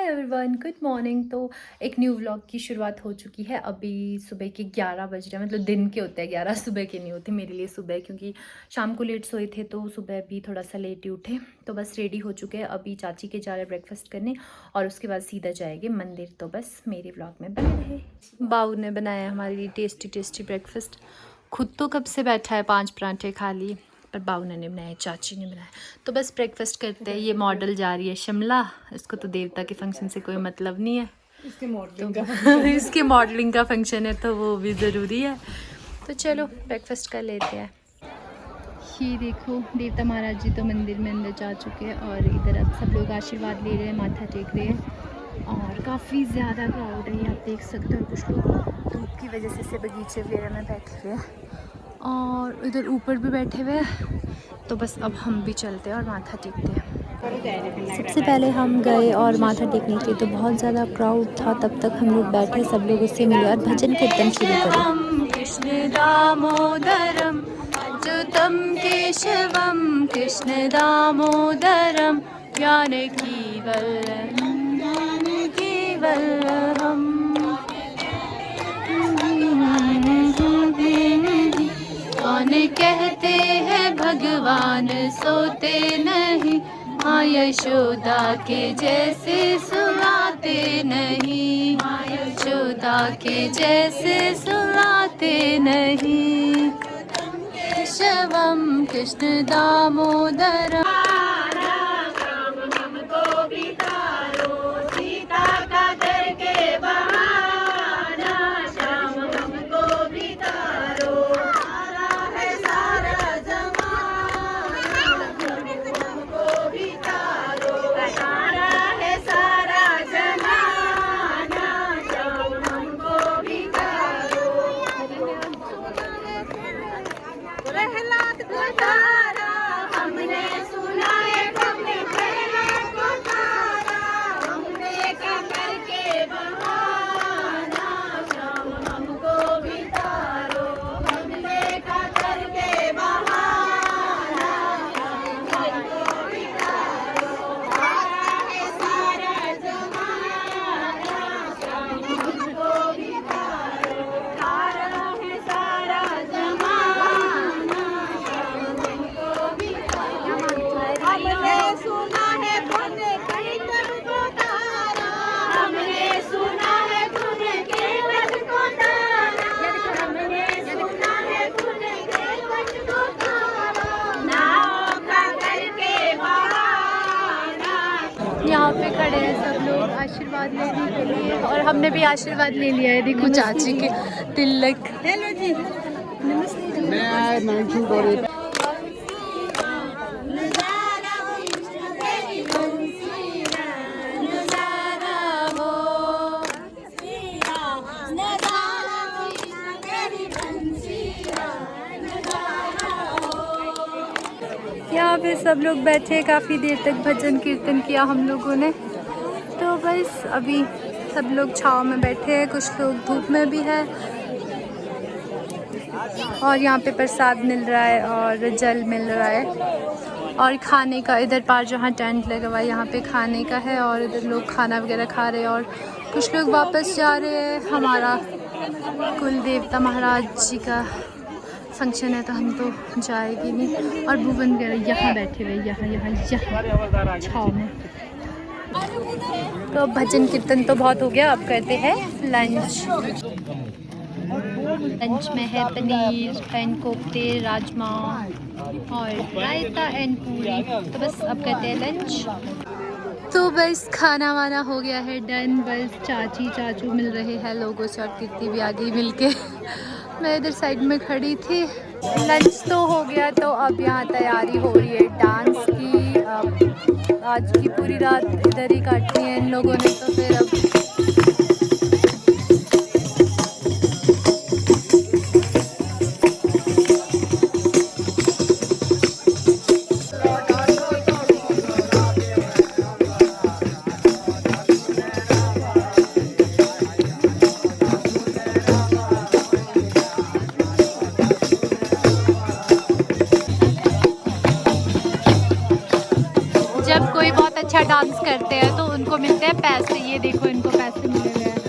Hi everyone, good morning. तो एक new vlog की शुरुआत हो चुकी है। अभी सुबह के 11 बज रहे हैं, मतलब दिन के होते हैं 11, सुबह के नहीं होते मेरे लिए सुबह, क्योंकि शाम को लेट सोए थे तो सुबह भी थोड़ा सा लेट ही उठे। तो बस रेडी हो चुके हैं, अभी चाची के जा रहे ब्रेकफास्ट करने और उसके बाद सीधा जाएंगे मंदिर। तो बस मेरे व्लॉग में बने रहे। बाऊ ने बनाया हमारे लिए टेस्टी टेस्टी ब्रेकफास्ट। खुद तो कब से बैठा है 5 पराठे खा लिए, पर बाऊ ने बनाया, चाची ने बनाया। तो बस ब्रेकफास्ट करते हैं। ये मॉडल जा रही है शिमला, इसको तो देवता के फंक्शन से कोई मतलब नहीं है, इसके मॉडलिंग का फंक्शन है तो वो भी ज़रूरी है। तो चलो ब्रेकफास्ट कर लेते हैं। ये देखो देवता महाराज जी तो मंदिर में अंदर जा चुके हैं और इधर अब सब लोग आशीर्वाद ले रहे हैं, माथा टेक रहे हैं और काफ़ी ज़्यादा क्राउड है, ये आप देख सकते हो। कुछ लोग धूप की वजह से बगीचे वगैरह में बैठे हुए हैं और इधर ऊपर भी बैठे हुए हैं। तो बस अब हम भी चलते हैं और माथा टेकते हैं। सबसे पहले हम गए और माथा टेकने के लिए, तो बहुत ज़्यादा क्राउड था। तब तक हम लोग बैठे, सब लोग उससे मिले और भजन कीर्तन शुरू करें। कृष्ण दामोदरम अच्युतम केशवम, कृष्ण दामोदरम जानकी वल्लभम, जानकी वल्लभम। कौन कहते हैं भगवान सोते नहीं, माँ यशोदा के जैसे सुलाते नहीं, माँ यशोदा के जैसे सुलाते नहीं। केशवम कृष्ण दामोदरम। यहाँ पे खड़े हैं सब लोग आशीर्वाद लेने के लिए और हमने भी आशीर्वाद ले लिया है। देखो चाची के तिलक। हेलो जी, नमस्ते। यहाँ पे सब लोग बैठे, काफ़ी देर तक भजन कीर्तन किया हम लोगों ने। तो बस अभी सब लोग छाँव में बैठे हैं, कुछ लोग धूप में भी है और यहाँ पे प्रसाद मिल रहा है और जल मिल रहा है और खाने का इधर पार जहाँ टेंट लगा हुआ है यहाँ पे खाने का है और इधर लोग खाना वगैरह खा रहे हैं और कुछ लोग वापस जा रहे हैं। हमारा कुल देवता महाराज जी का फंक्शन है तो हम तो जाएगी नहीं। और भुवन वगैरह यहाँ बैठे हुए, यहाँ छाँव में। तो भजन कीर्तन तो बहुत हो गया, अब करते हैं लंच। लंच में है पनीर, पैन कोफ्ते, राजमा और रायता एंड पूरी। तो बस अब करते हैं लंच। तो बस खाना वाना हो गया है डन। बस चाची चाचू मिल रहे हैं लोगों से और कीर्ति भी आ गई मिलके। मैं इधर साइड में खड़ी थी। लंच तो हो गया, तो अब यहाँ तैयारी हो रही है डांस की। आज की पूरी रात इधर ही काटनी है इन लोगों ने, तो फिर अब जब कोई बहुत अच्छा डांस करते हैं तो उनको मिलते हैं पैसे। ये देखो इनको पैसे मिले हुए हैं।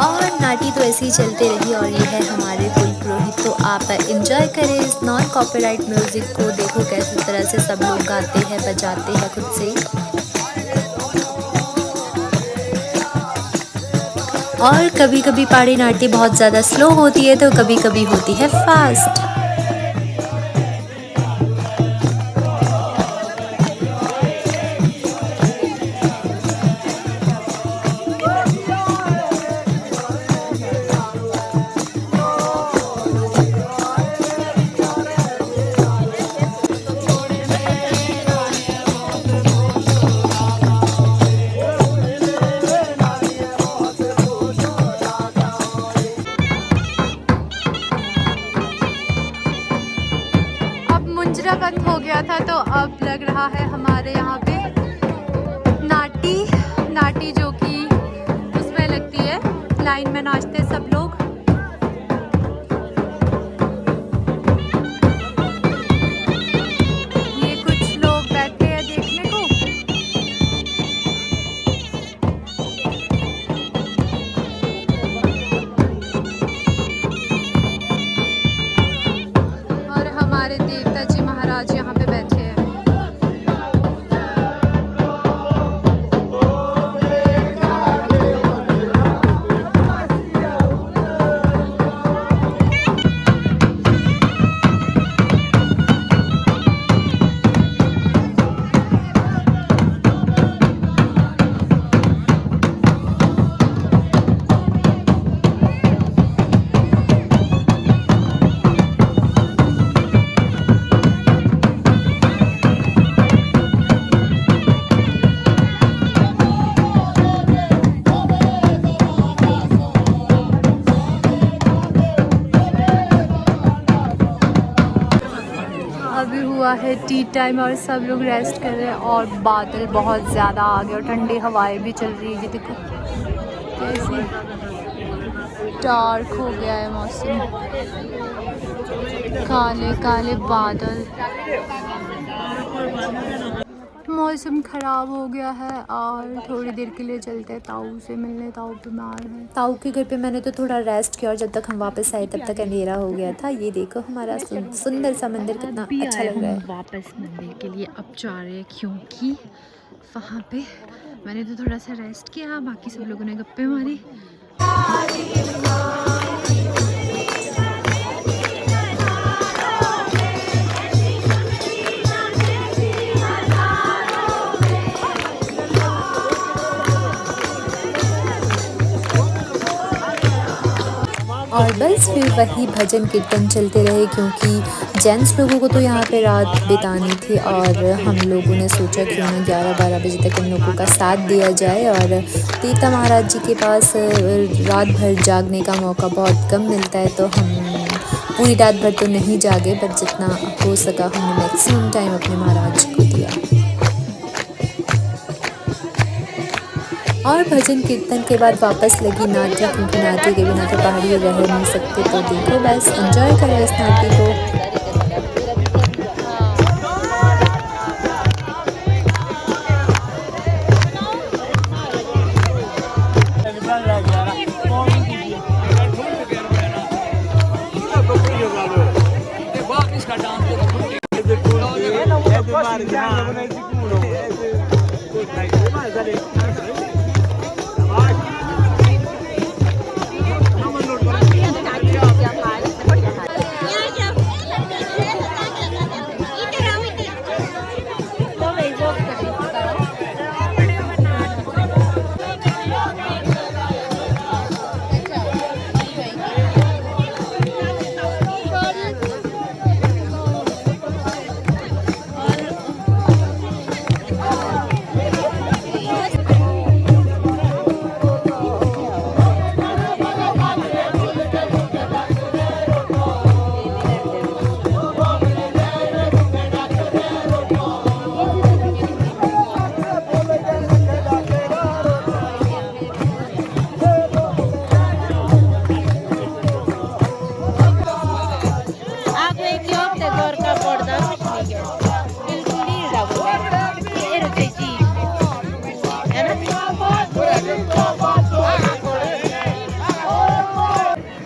और नाटी तो ऐसे ही चलते रही और ये है हमारे कुल पुरोहित। तो आप इंजॉय करें इस नॉन कॉपीराइट म्यूज़िक को। देखो कैसी तरह से सब लोग गाते हैं बजाते हैं खुद से। और कभी कभी पहाड़ी नाटी बहुत ज़्यादा स्लो होती है तो कभी कभी होती है फास्ट। मुंजरा बंद हो गया था तो अब लग रहा है हमारे यहाँ पे नाटी जो कि उसमें लगती है, लाइन में नाचते हैं सब लोग। ये कुछ लोग बैठे हैं देखने को। और हमारे देवता जी महाराज यहाँ पे बैठे हैं। अभी हुआ है टी टाइम और सब लोग रेस्ट कर रहे हैं और बादल बहुत ज़्यादा आ गए और ठंडी हवाएं भी चल रही है। देखो कैसे डार्क हो गया है मौसम, काले काले बादल। मौसम ख़राब हो गया है और थोड़ी देर के लिए चलते हैं ताऊ से मिलने। ताऊ बीमार है। ताऊ के घर पे मैंने तो थोड़ा रेस्ट किया और जब तक हम वापस आए तब तक अंधेरा हो गया था। ये देखो हमारा सुंदर सा मंदिर कितना अच्छा लग रहा है। वापस मंदिर के लिए अब जा रहे हैं क्योंकि वहाँ पे मैंने तो थोड़ा सा रेस्ट किया, बाकी सब लोगों ने गप्पे मारी। और बस फिर वही भजन कीर्तन चलते रहे क्योंकि जेंट्स लोगों को तो यहाँ पे रात बितानी थी और हम लोगों ने सोचा कि उन्हें 11-12 बजे तक इन लोगों का साथ दिया जाए। और देवता महाराज जी के पास रात भर जागने का मौका बहुत कम मिलता है तो हम पूरी रात भर तो नहीं जागे, पर जितना हो सका हमने मैक्सिमम टाइम अपने महाराज जी को दिया। और भजन कीर्तन के बाद वापस लगी नाटी, क्योंकि नाटी के बिना तो पहाड़ी रह नहीं सकते। तो देखो बस एंजॉय करो इस नाटी को।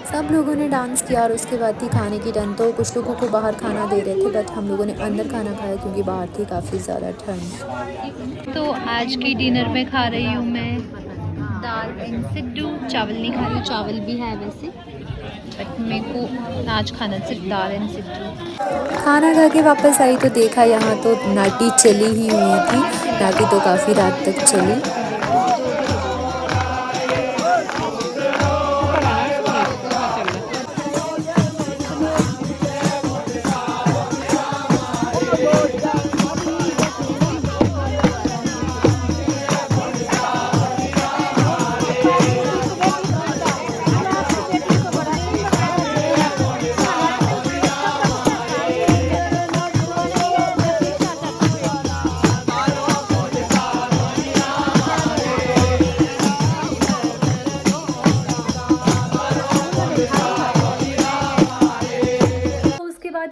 सब लोगों ने डांस किया और उसके बाद थी खाने की टर्न। तो कुछ लोगों को बाहर खाना दे रहे थे बट हम लोगों ने अंदर खाना खाया क्योंकि बाहर थी काफ़ी ज़्यादा ठंड। तो आज की डिनर में खा रही हूँ मैं दाल एंड सिड्डू। चावल नहीं खा रही हूँ, चावल भी है वैसे, बट मेरे को आज खाना सिर्फ दाल एंड सिड्डू। खाना खा के वापस आई तो देखा यहाँ तो नाटी चली ही हुई थी। नाटी तो काफ़ी रात तक चली।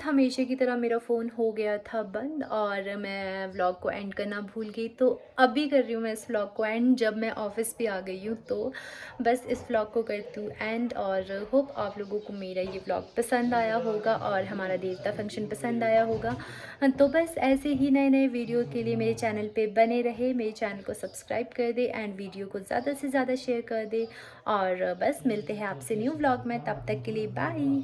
हमेशा की तरह मेरा फ़ोन हो गया था बंद और मैं व्लॉग को एंड करना भूल गई। तो अभी कर रही हूँ मैं इस व्लॉग को एंड, जब मैं ऑफिस पे आ गई हूँ। तो बस इस व्लॉग को करती हूँ एंड और होप आप लोगों को मेरा ये व्लॉग पसंद आया होगा और हमारा देवता फंक्शन पसंद आया होगा। तो बस ऐसे ही नए नए वीडियो के लिए मेरे चैनल पे बने रहे, मेरे चैनल को सब्सक्राइब कर दे एंड वीडियो को ज़्यादा से ज़्यादा शेयर कर दे। और बस मिलते हैं आपसे न्यू व्लॉग में, तब तक के लिए बाय।